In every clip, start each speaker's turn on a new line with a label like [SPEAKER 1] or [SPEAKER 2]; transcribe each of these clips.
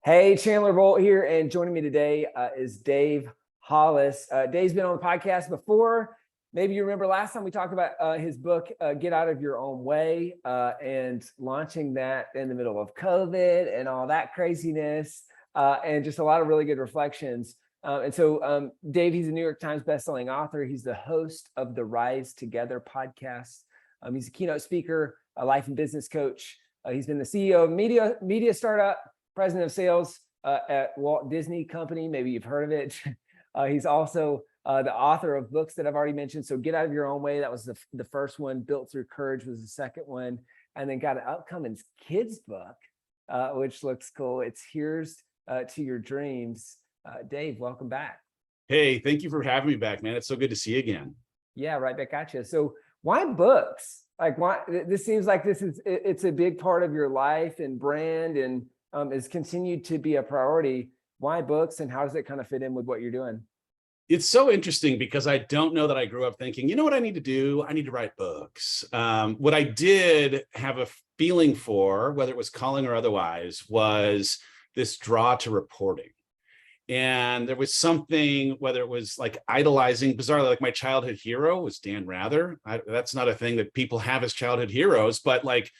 [SPEAKER 1] Hey, Chandler Bolt here, and joining me today is Dave Hollis. Dave's been on the podcast before. Maybe you remember last time we talked about his book, Get Out of Your Own Way, and launching that in the middle of COVID and all that craziness, and just a lot of really good reflections. Dave, he's a New York Times bestselling author. He's the host of the Rise Together podcast. He's a keynote speaker, a life and business coach. He's been the CEO of media startup, president of sales at Walt Disney Company. Maybe you've heard of it. He's also the author of books that I've already mentioned. So Get Out of Your Own Way, that was the first one. Built Through Courage was the second one. And then got an upcoming kids book, which looks cool. It's Here's to Your Dreams. Dave, welcome back.
[SPEAKER 2] Hey, thank you for having me back, man. It's so good to see you again.
[SPEAKER 1] Yeah, right back at you. So why books? Like, why? This seems like it's a big part of your life and brand, and has continued to be a priority. Why books, and how does it kind of fit in with what you're doing?
[SPEAKER 2] It's so interesting because I don't know that I grew up thinking, you know what I need to do? I need to write books. What I did have a feeling for, whether it was calling or otherwise, was this draw to reporting. And there was something, whether it was like idolizing, bizarrely, like my childhood hero was Dan Rather. That's not a thing that people have as childhood heroes, but like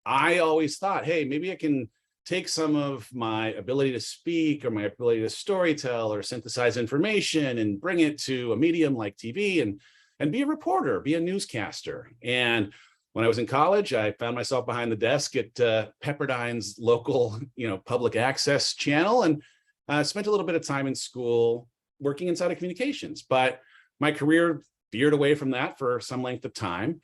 [SPEAKER 2] I always thought, hey, maybe I can take some of my ability to speak or my ability to storytell or synthesize information and bring it to a medium like TV and be a reporter, be a newscaster. And when I was in college, I found myself behind the desk at Pepperdine's local, public access channel, and spent a little bit of time in school working inside of communications. But my career veered away from that for some length of time.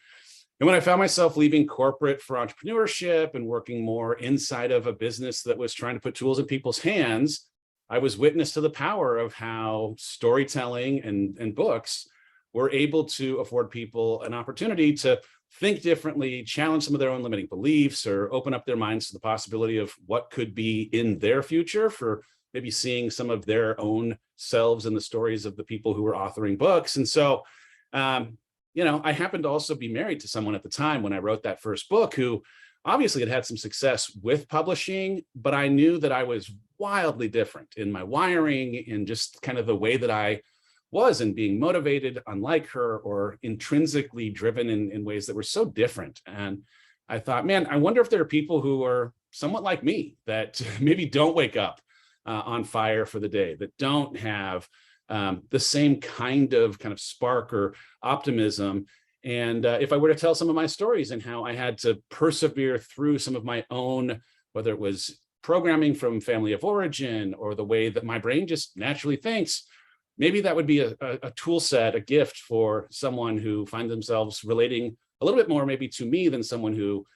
[SPEAKER 2] And when I found myself leaving corporate for entrepreneurship and working more inside of a business that was trying to put tools in people's hands, I was witness to the power of how storytelling and books were able to afford people an opportunity to think differently, challenge some of their own limiting beliefs, or open up their minds to the possibility of what could be in their future for maybe seeing some of their own selves in the stories of the people who were authoring books. And so, I happened to also be married to someone at the time when I wrote that first book who obviously had had some success with publishing, but I knew that I was wildly different in my wiring and just kind of the way that I was and being motivated, unlike her, or intrinsically driven in ways that were so different. And I thought, man, I wonder if there are people who are somewhat like me that maybe don't wake up on fire for the day, that don't have the same kind of spark or optimism. And if I were to tell some of my stories and how I had to persevere through some of my own, whether it was programming from family of origin or the way that my brain just naturally thinks, maybe that would be a tool set, a gift for someone who finds themselves relating a little bit more maybe to me than someone who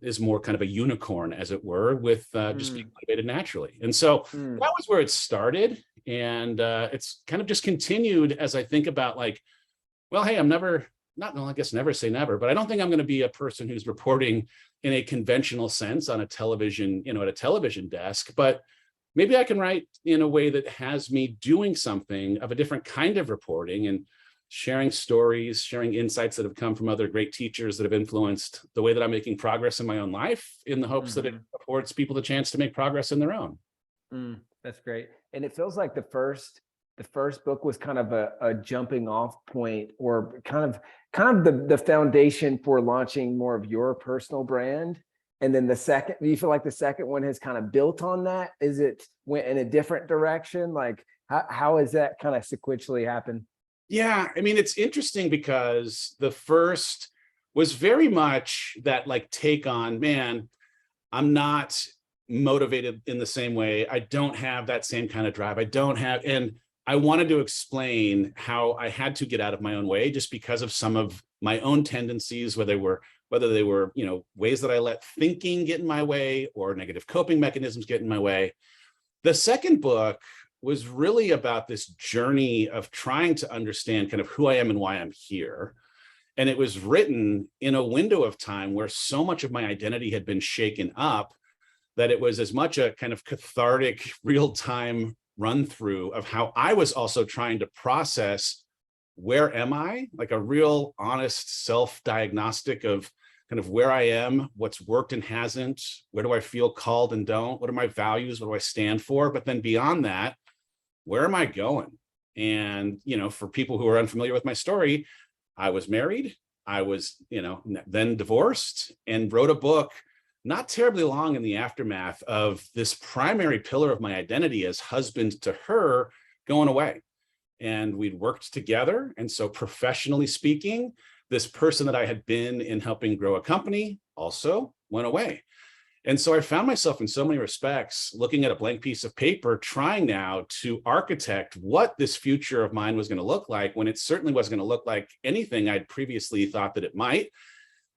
[SPEAKER 2] is more kind of a unicorn, as it were, with just being motivated naturally. And so that was where it started. And it's kind of just continued as I think about like, well, hey, never say never, but I don't think I'm going to be a person who's reporting in a conventional sense on a television, at a television desk, but maybe I can write in a way that has me doing something of a different kind of reporting and sharing stories, sharing insights that have come from other great teachers that have influenced the way that I'm making progress in my own life, in the hopes that it affords people the chance to make progress in their own.
[SPEAKER 1] That's great. And it feels like the first book was kind of a jumping off point, or kind of the foundation for launching more of your personal brand. And then do you feel like the second one has kind of built on that? Is it went in a different direction? Like how has that kind of sequentially happened?
[SPEAKER 2] Yeah, I mean, it's interesting because the first was very much that like take on, man, I'm not motivated in the same way. I don't have that same kind of drive. And I wanted to explain how I had to get out of my own way just because of some of my own tendencies, whether they were, ways that I let thinking get in my way or negative coping mechanisms get in my way. The second book was really about this journey of trying to understand kind of who I am and why I'm here. And it was written in a window of time where so much of my identity had been shaken up that it was as much a kind of cathartic, real-time run through of how I was also trying to process, where am I? Like a real honest self-diagnostic of kind of where I am, what's worked and hasn't, where do I feel called and don't, what are my values, what do I stand for? But then beyond that, where am I going? And, for people who are unfamiliar with my story, I was married, I was, then divorced, and wrote a book not terribly long in the aftermath of this primary pillar of my identity as husband to her going away. And we'd worked together. And so professionally speaking, this person that I had been in helping grow a company also went away. And so I found myself in so many respects looking at a blank piece of paper, trying now to architect what this future of mine was going to look like, when it certainly wasn't going to look like anything I'd previously thought that it might.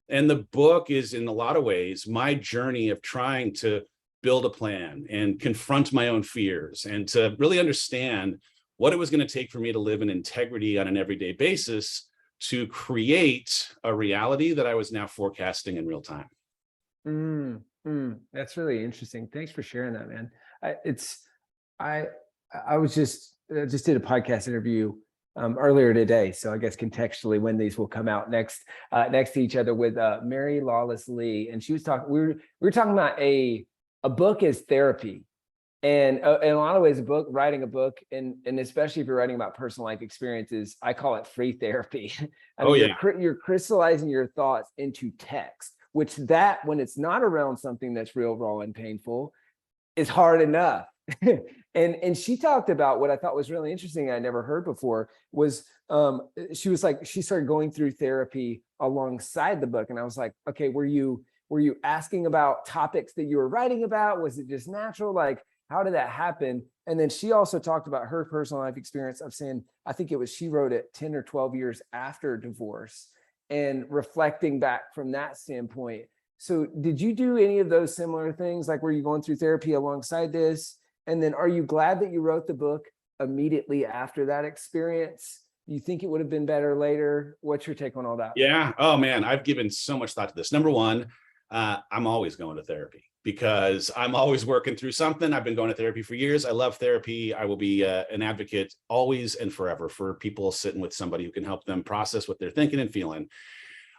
[SPEAKER 2] And the book is, in a lot of ways, my journey of trying to build a plan and confront my own fears and to really understand what it was going to take for me to live in integrity on an everyday basis to create a reality that I was now forecasting in real time.
[SPEAKER 1] That's really interesting. Thanks for sharing that, man. I was just did a podcast interview earlier today, so I guess contextually when these will come out next to each other, with Mary Lawless Lee, and she was talking. We were talking about a book as therapy, and in a lot of ways, writing a book, and especially if you're writing about personal life experiences, I call it free therapy. You're crystallizing your thoughts into text, which when it's not around something that's real, raw, and painful, is hard enough. And she talked about what I thought was really interesting, I never heard before, was she was like, she started going through therapy alongside the book. And I was like, okay, were you asking about topics that you were writing about? Was it just natural? Like, how did that happen? And then she also talked about her personal life experience of saying, I think it was, she wrote it 10 or 12 years after divorce, and reflecting back from that standpoint. So did you do any of those similar things? Like, were you going through therapy alongside this? And then are you glad that you wrote the book immediately after that experience? You think it would have been better later? What's your take on all that?
[SPEAKER 2] Yeah. Oh man, I've given so much thought to this. Number one, I'm always going to therapy because I'm always working through something. I've been going to therapy for years. I love therapy. I will be an advocate always and forever for people sitting with somebody who can help them process what they're thinking and feeling.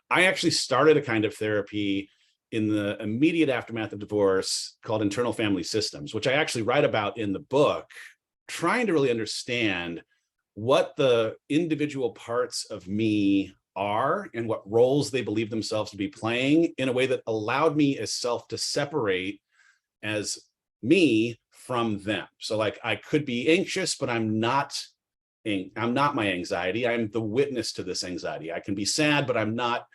[SPEAKER 2] I actually started a kind of therapy in the immediate aftermath of divorce called internal family systems, which I actually write about in the book, trying to really understand what the individual parts of me are and what roles they believe themselves to be playing in a way that allowed me as self to separate as me from them. So like, I could be anxious, but I'm not my anxiety. I'm the witness to this anxiety. I can be sad, but I'm not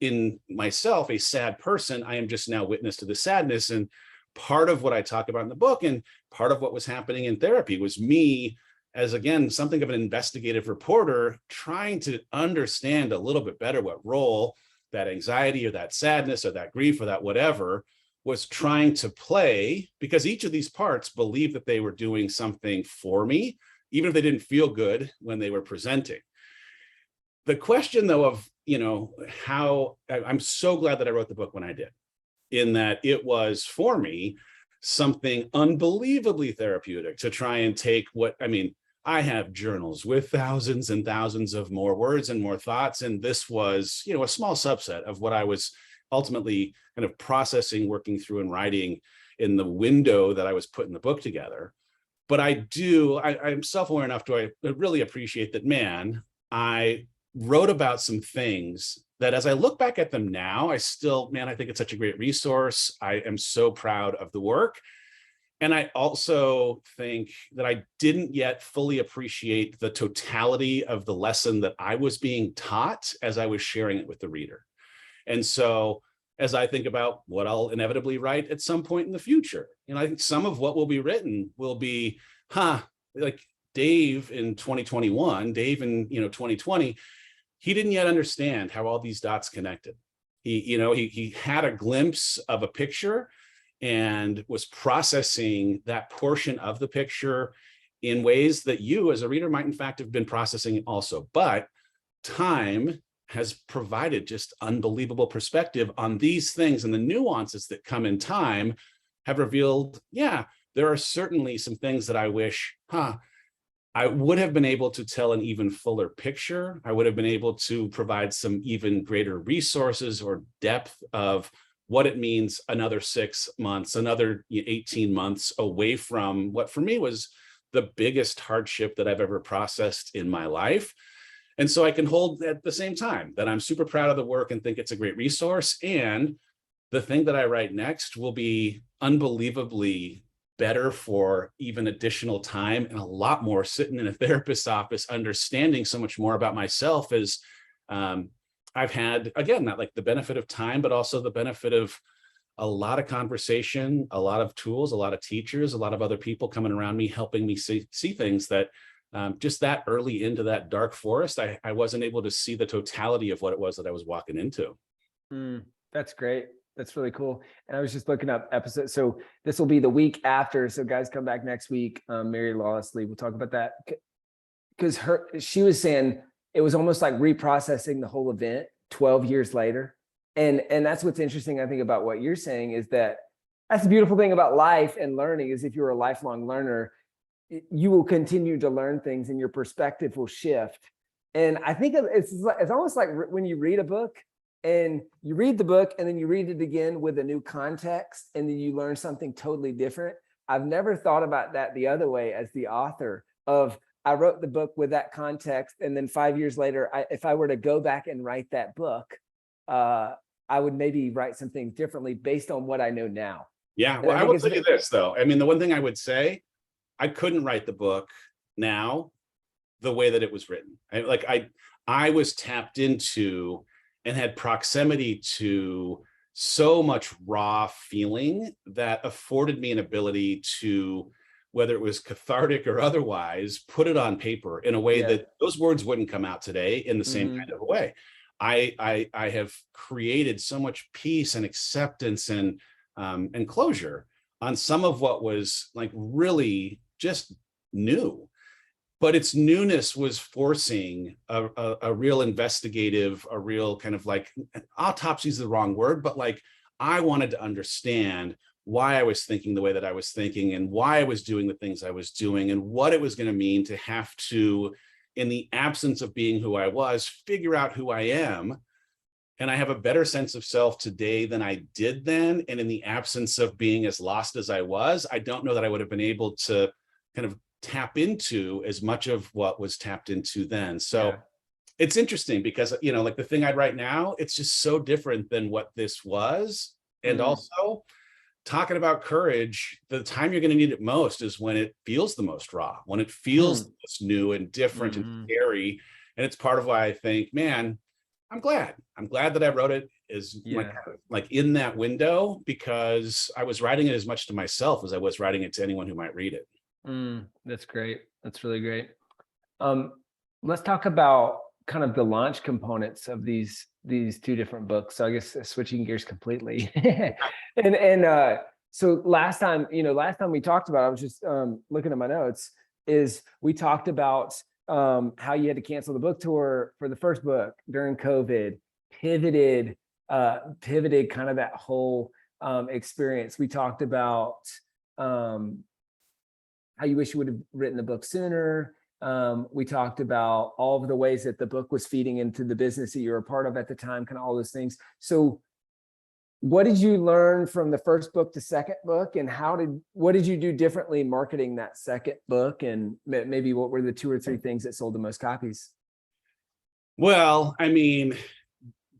[SPEAKER 2] in myself a sad person. I am just now witness to the sadness. And part of what I talk about in the book, and part of what was happening in therapy, was me as, again, something of an investigative reporter, trying to understand a little bit better what role that anxiety or that sadness or that grief or that whatever was trying to play, because each of these parts believed that they were doing something for me, even if they didn't feel good when they were presenting. The question, though, of, how I'm so glad that I wrote the book when I did, in that it was, for me, something unbelievably therapeutic to try and take I have journals with thousands and thousands of more words and more thoughts. And this was, a small subset of what I was ultimately kind of processing, working through, and writing in the window that I was putting the book together. But I'm self-aware enough to really appreciate that, man, I wrote about some things that, as I look back at them now, I think it's such a great resource. I am so proud of the work. And I also think that I didn't yet fully appreciate the totality of the lesson that I was being taught as I was sharing it with the reader. And so as I think about what I'll inevitably write at some point in the future, I think some of what will be written will be, like Dave in 2021, Dave in 2020, he didn't yet understand how all these dots connected. He had a glimpse of a picture and was processing that portion of the picture in ways that you as a reader might in fact have been processing also. But time has provided just unbelievable perspective on these things, and the nuances that come in time have revealed, there are certainly some things that I wish, I would have been able to tell an even fuller picture. I would have been able to provide some even greater resources or depth of what it means another 6 months, another 18 months away from what for me was the biggest hardship that I've ever processed in my life. And so I can hold at the same time that I'm super proud of the work and think it's a great resource. And the thing that I write next will be unbelievably better for even additional time and a lot more sitting in a therapist's office, understanding so much more about myself as I've had, again, not like the benefit of time, but also the benefit of a lot of conversation, a lot of tools, a lot of teachers, a lot of other people coming around me, helping me see things that just that early into that dark forest, I wasn't able to see the totality of what it was that I was walking into.
[SPEAKER 1] That's great. That's really cool. And I was just looking up episodes. So this will be the week after. So guys, come back next week. Mary Lawlessly, we'll talk about that. Because she was saying it was almost like reprocessing the whole event 12 years later. And that's what's interesting, I think, about what you're saying is that that's the beautiful thing about life and learning is if you're a lifelong learner, you will continue to learn things and your perspective will shift. And I think it's almost like when you read a book and you read the book and then you read it again with a new context and then you learn something totally different. I've never thought about that the other way as the author of I wrote the book with that context. And then 5 years later, if I were to go back and write that book, I would maybe write some things differently based on what I know now.
[SPEAKER 2] Yeah, well, I will tell you this, though. I mean, the one thing I would say, I couldn't write the book now the way that it was written. I was tapped into and had proximity to so much raw feeling that afforded me an ability to, whether it was cathartic or otherwise, put it on paper in a way that those words wouldn't come out today in the same kind of a way. I have created so much peace and acceptance and closure on some of what was like really just new, but its newness was forcing a real investigative, a real kind of like autopsy is the wrong word, but like I wanted to understand why I was thinking the way that I was thinking and why I was doing the things I was doing and what it was going to mean to have to, in the absence of being who I was, figure out who I am. And I have a better sense of self today than I did then. And in the absence of being as lost as I was, I don't know that I would have been able to kind of tap into as much of what was tapped into then. So it's interesting because, you know, like the thing I'd write now, it's just so different than what this was. And also talking about courage, the time you're going to need it most is when it feels the most raw, when it feels most new and different and scary. And it's part of why I think, man, I'm glad that I wrote it is like in that window, because I was writing it as much to myself as I was writing it to anyone who might read it.
[SPEAKER 1] That's great. That's really great. Let's talk about kind of the launch components of these two different books. So I guess switching gears completely. So last time we talked about, I was just looking at my notes, is we talked about how you had to cancel the book tour for the first book during COVID, pivoted kind of that whole experience. We talked about how you wish you would have written the book sooner. We talked about all of the ways that the book was feeding into the business that you were a part of at the time, kind of all those things. So what did you learn from the first book to second book, and what did you do differently marketing that second book? And maybe what were the 2 or 3 things that sold the most copies?
[SPEAKER 2] Well, I mean,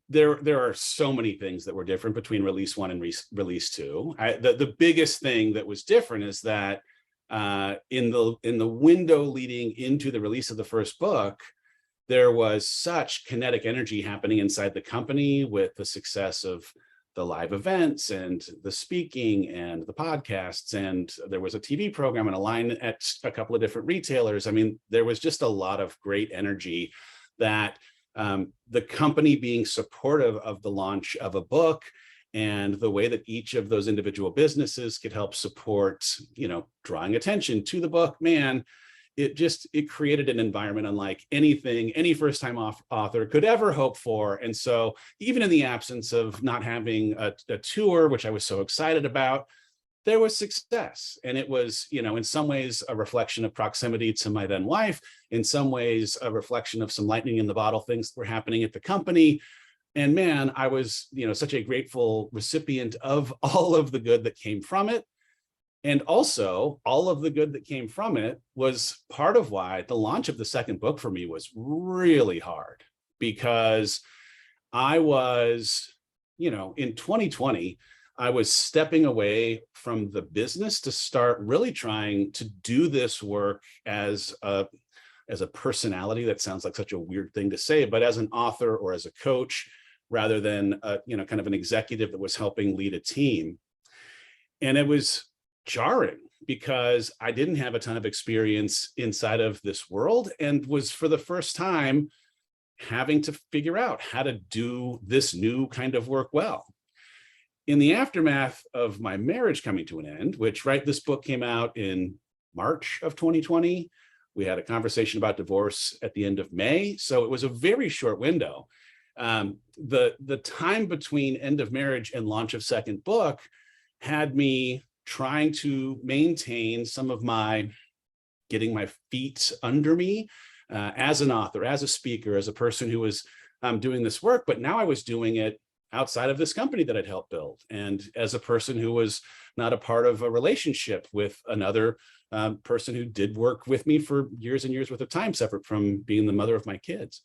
[SPEAKER 2] there are so many things that were different between release 1 and release 2. The biggest thing that was different is that in the window leading into the release of the first book, there was such kinetic energy happening inside the company with the success of the live events and the speaking and the podcasts. And there was a TV program and a line at a couple of different retailers. I mean, there was just a lot of great energy that the company being supportive of the launch of a book and the way that each of those individual businesses could help support, drawing attention to the book, man, it created an environment unlike anything any first-time author could ever hope for. And so even in the absence of not having a tour, which I was so excited about, there was success. And it was, in some ways a reflection of proximity to my then wife, in some ways a reflection of some lightning in the bottle things that were happening at the company. And man, I was, such a grateful recipient of all of the good that came from it. And also all of the good that came from it was part of why the launch of the second book for me was really hard, because I was, in 2020, I was stepping away from the business to start really trying to do this work as a personality. That sounds like such a weird thing to say, but as an author or as a coach, rather than kind of an executive that was helping lead a team. And it was jarring because I didn't have a ton of experience inside of this world, and was for the first time having to figure out how to do this new kind of work well. In the aftermath of my marriage coming to an end, which, this book came out in March of 2020. We had a conversation about divorce at the end of May. So it was a very short window. The time between end of marriage and launch of second book had me trying to maintain some of my getting my feet under me as an author, as a speaker, as a person who was doing this work. But now I was doing it outside of this company that I'd helped build, and as a person who was not a part of a relationship with another person who did work with me for years and years worth of time, separate from being the mother of my kids.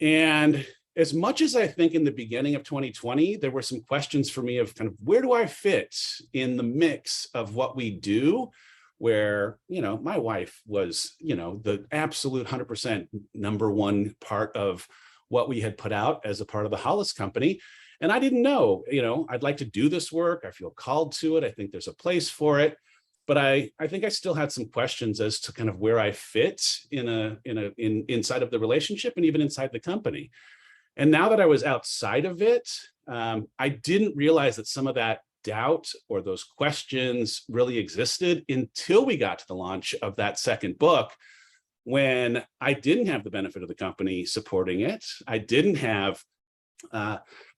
[SPEAKER 2] And as much as I think in the beginning of 2020, there were some questions for me of kind of where do I fit in the mix of what we do, where, my wife was, the absolute 100% number one part of what we had put out as a part of the Hollis company. And I didn't know, I'd like to do this work. I feel called to it. I think there's a place for it. But I think I still had some questions as to kind of where I fit inside of the relationship and even inside the company. And now that I was outside of it, I didn't realize that some of that doubt or those questions really existed until we got to the launch of that second book, when I didn't have the benefit of the company supporting it. I didn't have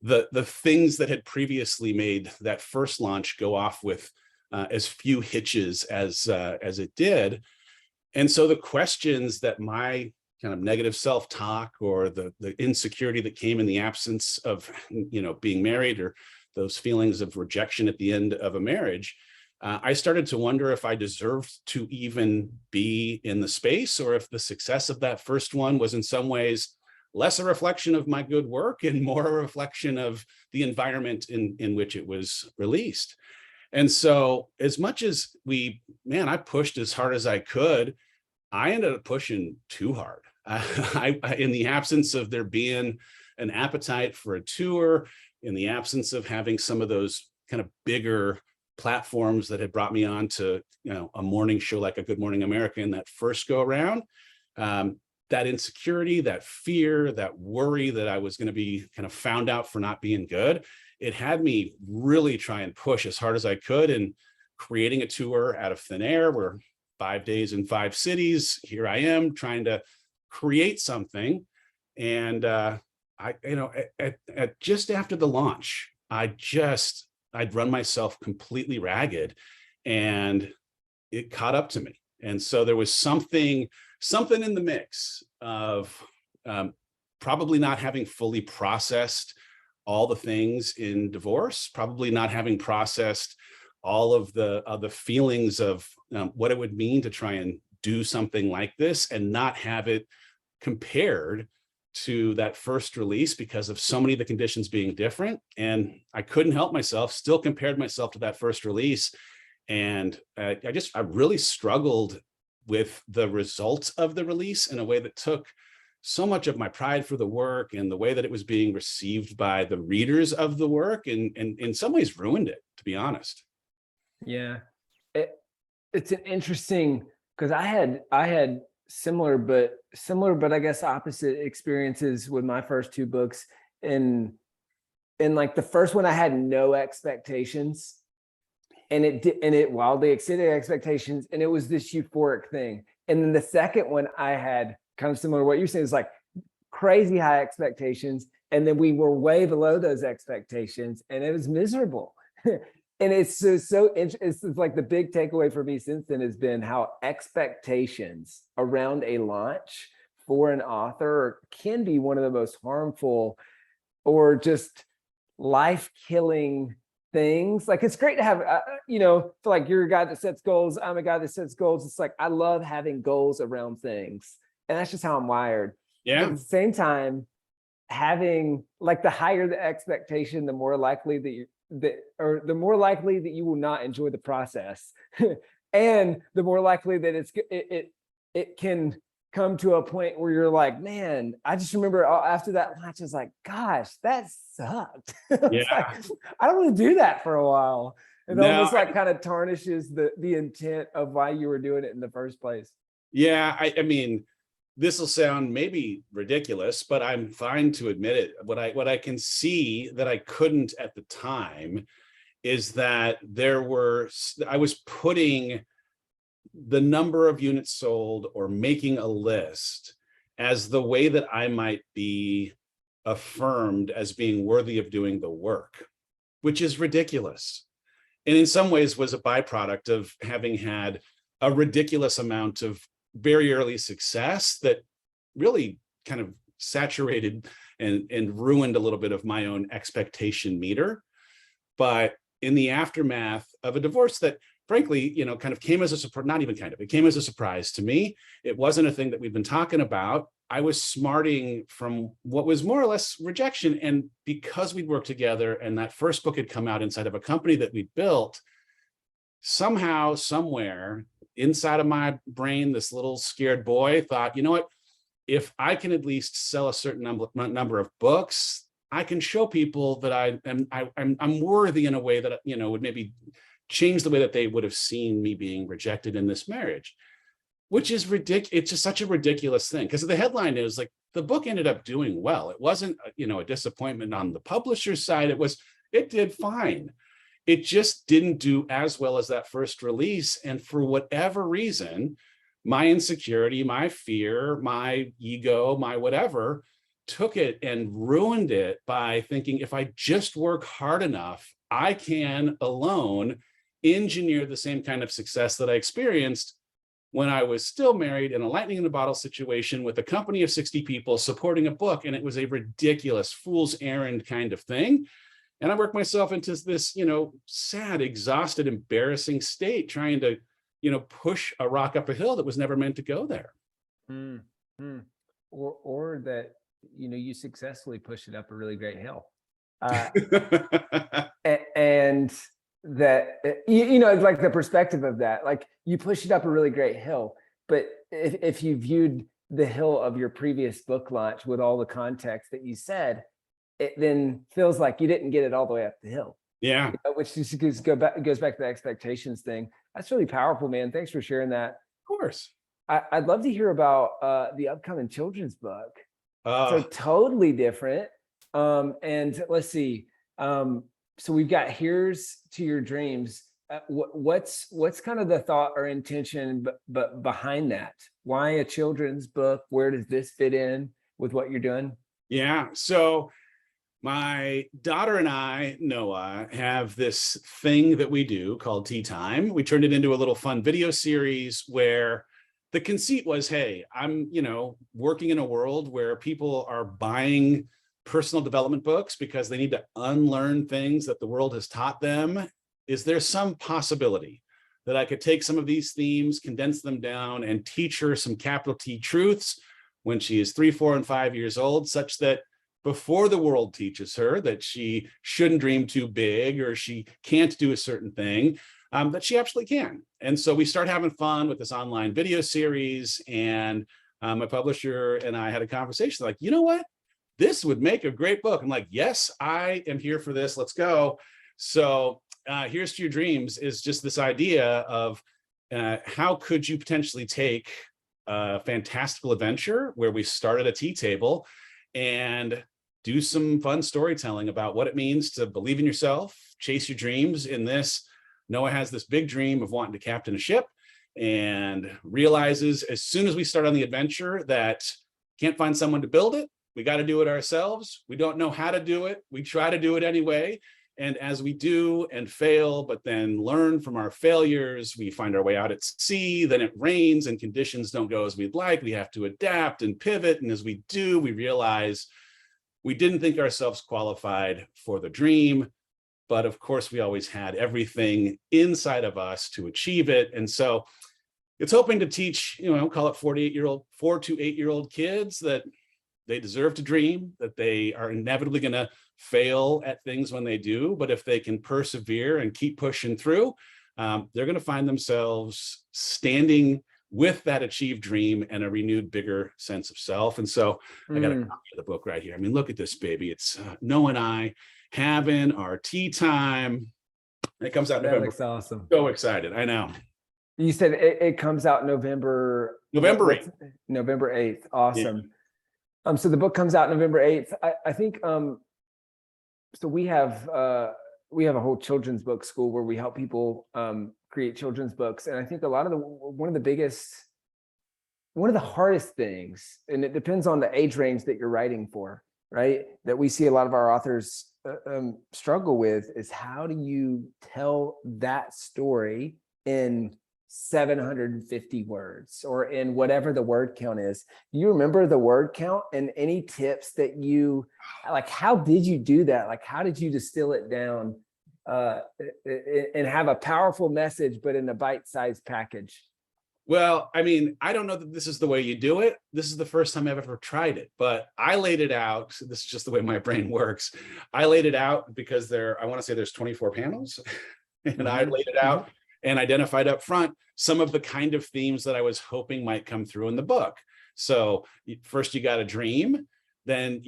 [SPEAKER 2] the things that had previously made that first launch go off with as few hitches as it did. And so the questions that my kind of negative self-talk or the insecurity that came in the absence of, being married, or those feelings of rejection at the end of a marriage, I started to wonder if I deserved to even be in the space, or if the success of that first one was in some ways less a reflection of my good work and more a reflection of the environment in which it was released. And so as much as I pushed as hard as I could, I ended up pushing too hard. In the absence of there being an appetite for a tour, in the absence of having some of those kind of bigger platforms that had brought me on to, a morning show like a Good Morning America in that first go around, that insecurity, that fear, that worry that I was going to be kind of found out for not being good, it had me really try and push as hard as I could, and creating a tour out of thin air. We're 5 days in 5 cities. Here I am trying to create something. And at just after the launch, I'd run myself completely ragged, and it caught up to me. And so there was something in the mix of probably not having fully processed all the things in divorce, probably not having processed all of the feelings of what it would mean to try and do something like this, and not have it compared to that first release because of so many of the conditions being different. And I couldn't help myself, still compared myself to that first release. And I really struggled with the results of the release in a way that took so much of my pride for the work and the way that it was being received by the readers of the work, and in some ways ruined it, to be honest.
[SPEAKER 1] Yeah, it's an interesting, because I had similar but I guess opposite experiences with my first 2 books. In like the first one, I had no expectations, and it wildly exceeded expectations, and it was this euphoric thing. And then the second one, I had kind of similar to what you're saying, is like crazy high expectations, and then we were way below those expectations, and it was miserable. And it's like the big takeaway for me since then has been how expectations around a launch for an author can be one of the most harmful or just life-killing things. Like, it's great to have, feel like you're a guy that sets goals. I'm a guy that sets goals. It's like, I love having goals around things. And that's just how I'm wired. But
[SPEAKER 2] Yeah.
[SPEAKER 1] at the same time, having like the higher the expectation, the more likely the more likely that you will not enjoy the process. And the more likely that it can come to a point where you're like, man, I just remember after that launch, I was like, gosh, that sucked. It's
[SPEAKER 2] Yeah.
[SPEAKER 1] like, I don't want to do that for a while. It
[SPEAKER 2] No,
[SPEAKER 1] almost like kind of tarnishes the intent of why you were doing it in the first place.
[SPEAKER 2] yeah. I mean, this will sound maybe ridiculous, but I'm fine to admit it. What I can see that I couldn't at the time is that I was putting the number of units sold or making a list as the way that I might be affirmed as being worthy of doing the work, which is ridiculous. And in some ways was a byproduct of having had a ridiculous amount of very early success that really kind of saturated and ruined a little bit of my own expectation meter. But in the aftermath of a divorce that frankly, kind of came as a surprise, not even kind of, it came as a surprise to me. It wasn't a thing that we've been talking about. I was smarting from what was more or less rejection. And because we'd worked together and that first book had come out inside of a company that we'd built, somehow, somewhere inside of my brain, this little scared boy thought, you know what, if I can at least sell a certain number of books, I can show people that I'm worthy in a way that, would maybe change the way that they would have seen me being rejected in this marriage, which is ridiculous. It's just such a ridiculous thing, because the headline is like, the book ended up doing well. It wasn't, a disappointment on the publisher's side. It did fine. It just didn't do as well as that first release. And for whatever reason, my insecurity, my fear, my ego, my whatever, took it and ruined it by thinking, if I just work hard enough, I can alone engineer the same kind of success that I experienced when I was still married in a lightning in a bottle situation with a company of 60 people supporting a book. And it was a ridiculous fool's errand kind of thing. And I worked myself into this, sad, exhausted, embarrassing state, trying to, push a rock up a hill that was never meant to go there.
[SPEAKER 1] Or that, you successfully pushed it up a really great hill. And that, it's like the perspective of that, like you pushed it up a really great hill, but if you viewed the hill of your previous book launch with all the context that you said, it then feels like you didn't get it all the way up the hill.
[SPEAKER 2] Yeah.
[SPEAKER 1] Which just goes back to the expectations thing. That's really powerful, man. Thanks for sharing that.
[SPEAKER 2] Of course.
[SPEAKER 1] I'd love to hear about the upcoming children's book. So totally different. And let's see. So we've got Here's to Your Dreams. What's kind of the thought or intention but behind that? Why a children's book? Where does this fit in with what you're doing?
[SPEAKER 2] Yeah. So my daughter and I, Noah, have this thing that we do called Tea Time. We turned it into a little fun video series where the conceit was, hey, I'm, working in a world where people are buying personal development books because they need to unlearn things that the world has taught them. Is there some possibility that I could take some of these themes, condense them down, and teach her some capital T truths when she is 3, 4, and 5 years old, such that before the world teaches her that she shouldn't dream too big or she can't do a certain thing, that she absolutely can. And so we start having fun with this online video series, and my publisher and I had a conversation like, you know what? This would make a great book. I'm like, yes, I am here for this. Let's go. So Here's to Your Dreams is just this idea of how could you potentially take a fantastical adventure where we start at a tea table and do some fun storytelling about what it means to believe in yourself, chase your dreams. In this, Noah has this big dream of wanting to captain a ship and realizes as soon as we start on the adventure that can't find someone to build it. We got to do it ourselves. We don't know how to do it. We try to do it anyway. And as we do and fail, but then learn from our failures, we find our way out at sea, then it rains and conditions don't go as we'd like. We have to adapt and pivot. And as we do, we realize we didn't think ourselves qualified for the dream, but of course we always had everything inside of us to achieve it. And so it's hoping to teach, call it 4 to 8-year-old kids that they deserve to dream, that they are inevitably going to fail at things when they do, but if they can persevere and keep pushing through, they're going to find themselves standing with that achieved dream and a renewed, bigger sense of self. And so I got a copy of the book right here. I mean, look at this baby. It's Noah and I having our tea time. It comes out in November.
[SPEAKER 1] That looks awesome.
[SPEAKER 2] So excited. I know.
[SPEAKER 1] You said it comes out November
[SPEAKER 2] 8th.
[SPEAKER 1] November 8th. Awesome. Yeah. So the book comes out November 8th. I think so we have a whole children's book school where we help people create children's books. And I think one of the hardest things, and it depends on the age range that you're writing for, right? That we see a lot of our authors struggle with is how do you tell that story in 750 words or in whatever the word count is. Do you remember the word count and any tips that how did you do that? Like, how did you distill it down and have a powerful message, but in a bite-sized package?
[SPEAKER 2] Well, I mean, I don't know that this is the way you do it. This is the first time I've ever tried it, but I laid it out. This is just the way my brain works. I laid it out because I want to say there's 24 panels and I laid it out and identified up front some of the kind of themes that I was hoping might come through in the book. So first you got a dream, then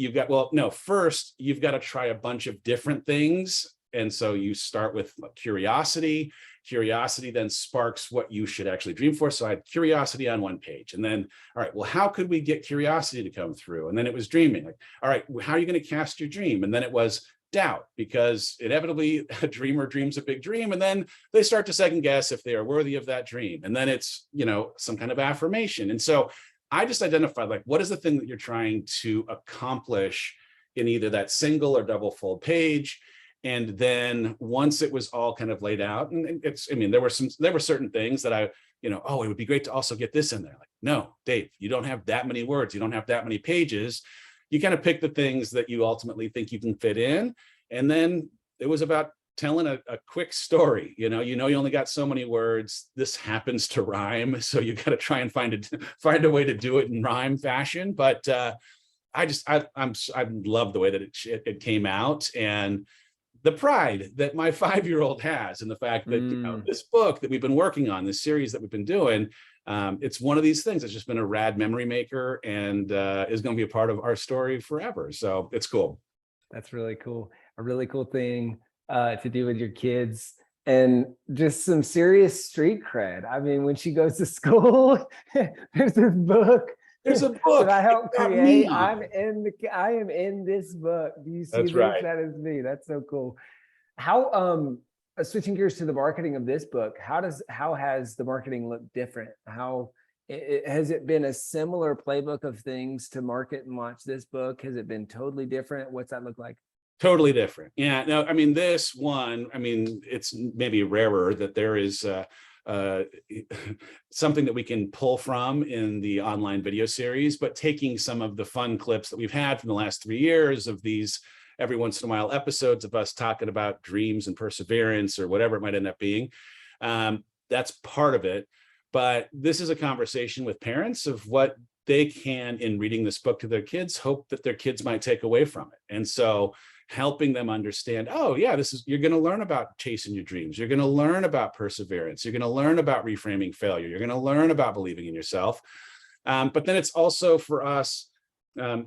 [SPEAKER 2] first you've got to try a bunch of different things. And so you start with curiosity. Curiosity then sparks what you should actually dream for. So I had curiosity on one page. And then, all right, well, how could we get curiosity to come through? And then it was dreaming. Like, all right, how are you going to cast your dream? And then it was doubt, because inevitably a dreamer dreams a big dream and then they start to second guess if they are worthy of that dream. And then it's, some kind of affirmation. And so I just identified what is the thing that you're trying to accomplish in either that single or double fold page. And then once it was all kind of laid out, and there were certain things that it would be great to also get this in there. Like, no, Dave, you don't have that many words. You don't have that many pages. You kind of pick the things that you ultimately think you can fit in. And then it was about telling a quick story. You only got so many words. This happens to rhyme. So you got to try and find a way to do it in rhyme fashion. But I love the way that it came out, and the pride that my 5-year-old has, and the fact that this book that we've been working on, this series that we've been doing, it's one of these things that's just been a rad memory maker and is going to be a part of our story forever. So it's cool.
[SPEAKER 1] That's really cool. A really cool thing to do with your kids, and just some serious street cred. I mean, when she goes to school, there's this book.
[SPEAKER 2] There's a book
[SPEAKER 1] that I helped create. I am in this book. Do you see
[SPEAKER 2] That's
[SPEAKER 1] this?
[SPEAKER 2] right.
[SPEAKER 1] That is me. That's so cool. How switching gears to the marketing of this book, how has the marketing looked different? Has it been a similar playbook of things to market and launch this book? Has it been totally different? What's that look like?
[SPEAKER 2] Totally different. Yeah. No, I mean, this one, it's maybe rarer that there is something that we can pull from in the online video series, but taking some of the fun clips that we've had from the last 3 years of these every once in a while episodes of us talking about dreams and perseverance or whatever it might end up being. That's part of it. But this is a conversation with parents of what they can, in reading this book to their kids, hope that their kids might take away from it. And so helping them understand, oh yeah, you're going to learn about chasing your dreams. You're going to learn about perseverance. You're going to learn about reframing failure. You're going to learn about believing in yourself. But then it's also for us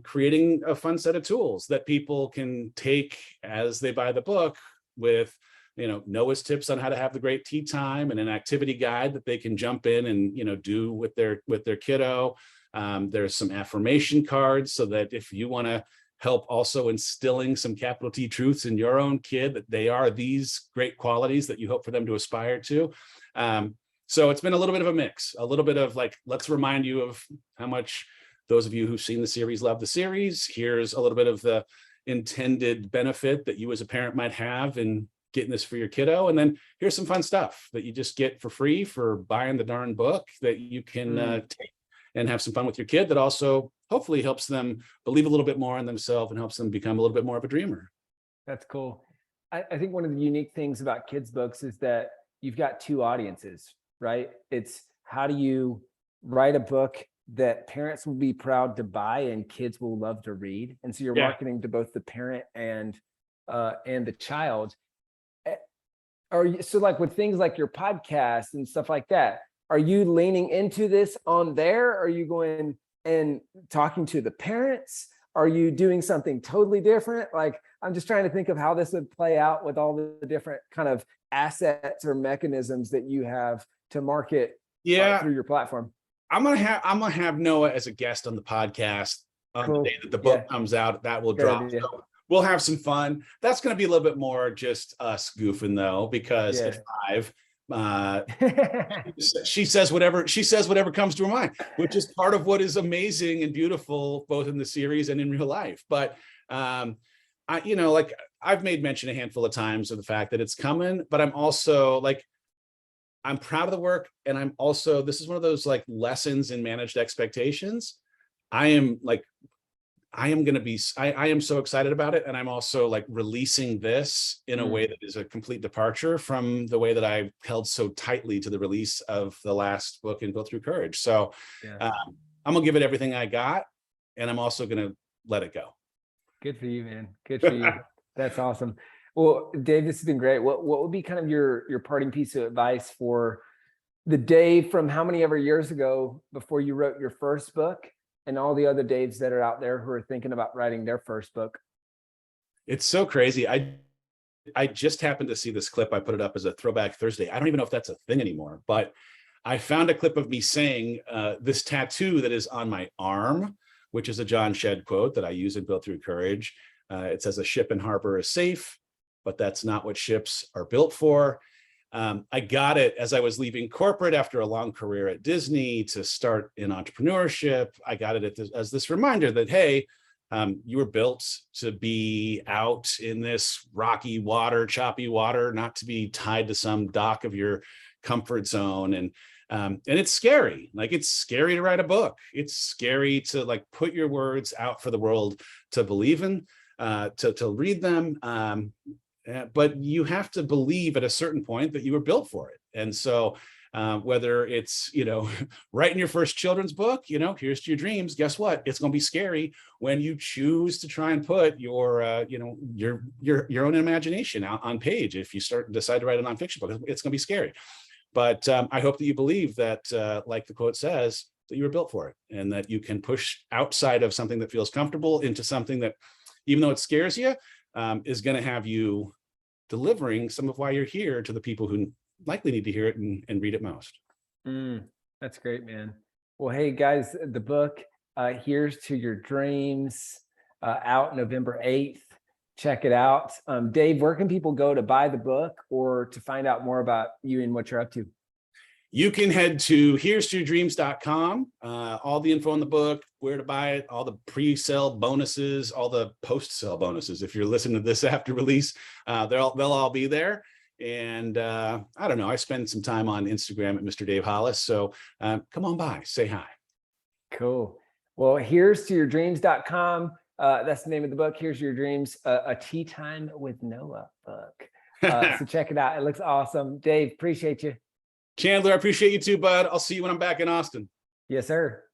[SPEAKER 2] creating a fun set of tools that people can take as they buy the book, with Noah's tips on how to have the great tea time, and an activity guide that they can jump in and do with their kiddo. There's some affirmation cards so that if you want to help also instilling some capital T truths in your own kid, that they are these great qualities that you hope for them to aspire to. So it's been a little bit of a mix, a little bit of let's remind you of how much those of you who've seen the series love the series. Here's a little bit of the intended benefit that you as a parent might have in getting this for your kiddo. And then here's some fun stuff that you just get for free for buying the darn book that you can take and have some fun with your kid, that also hopefully helps them believe a little bit more in themselves and helps them become a little bit more of a dreamer.
[SPEAKER 1] That's cool. I think one of the unique things about kids' books is that you've got two audiences, right? It's how do you write a book that parents will be proud to buy and kids will love to read. And so you're marketing to both the parent and the child. So like with things like your podcast and stuff like that, are you leaning into this on there? Are you going and talking to the parents? Are you doing something totally different? Like, I'm just trying to think of how this would play out with all the different kind of assets or mechanisms that you have to market through your platform. I'm gonna
[SPEAKER 2] have Noah as a guest on the podcast on the day that the book comes out. That will drop. So we'll have some fun. That's gonna be a little bit more just us goofing though, because at 5, she says whatever comes to her mind, which is part of what is amazing and beautiful both in the series and in real life. But I've made mention a handful of times of the fact that it's coming, but I'm also like, I'm proud of the work. And I'm also, this is one of those like lessons in managed expectations. I am so excited about it. And I'm also like releasing this in a way that is a complete departure from the way that I held so tightly to the release of the last book in Built Through Courage. So I'm gonna give it everything I got, and I'm also gonna let it go.
[SPEAKER 1] Good for you, man. Good for you. That's awesome. Well, Dave, this has been great. What would be kind of your parting piece of advice for the Dave from how many ever years ago before you wrote your first book, and all the other Daves that are out there who are thinking about writing their first book?
[SPEAKER 2] It's so crazy. I just happened to see this clip. I put it up as a throwback Thursday. I don't even know if that's a thing anymore, but I found a clip of me saying this tattoo that is on my arm, which is a John Shedd quote that I use in Built Through Courage. It says, "A ship in harbor is safe, but that's not what ships are built for." I got it as I was leaving corporate after a long career at Disney to start in entrepreneurship. I got it as this reminder that, hey, you were built to be out in this rocky water, choppy water, not to be tied to some dock of your comfort zone. And it's scary. Like, it's scary to write a book. It's scary to like put your words out for the world to believe in, to read them. But you have to believe at a certain point that you were built for it. And so whether it's, writing your first children's book, here's to your dreams. Guess what? It's going to be scary when you choose to try and put your own imagination out on page. If you decide to write a nonfiction book, it's going to be scary. But I hope that you believe that, like the quote says, that you were built for it, and that you can push outside of something that feels comfortable into something that, even though it scares you, is going to have you delivering some of why you're here to the people who likely need to hear it and read it most.
[SPEAKER 1] That's great, man. Well, hey guys, the book, Here's to Your Dreams, out November 8th. Check it out. Dave, where can people go to buy the book or to find out more about you and what you're up to?
[SPEAKER 2] You can head to herestoyourdreams.com. All the info on the book, where to buy it, all the pre-sale bonuses, all the post-sale bonuses. If you're listening to this after release, they'll all be there. And I don't know, I spend some time on Instagram at Mr. Dave Hollis. So come on by, say hi. Cool.
[SPEAKER 1] Well, here's to yourdreams.com. That's the name of the book. Here's Your Dreams, a Tea Time with Noah book. So check it out. It looks awesome. Dave, appreciate you.
[SPEAKER 2] Chandler, I appreciate you too, bud. I'll see you when I'm back in Austin.
[SPEAKER 1] Yes, sir.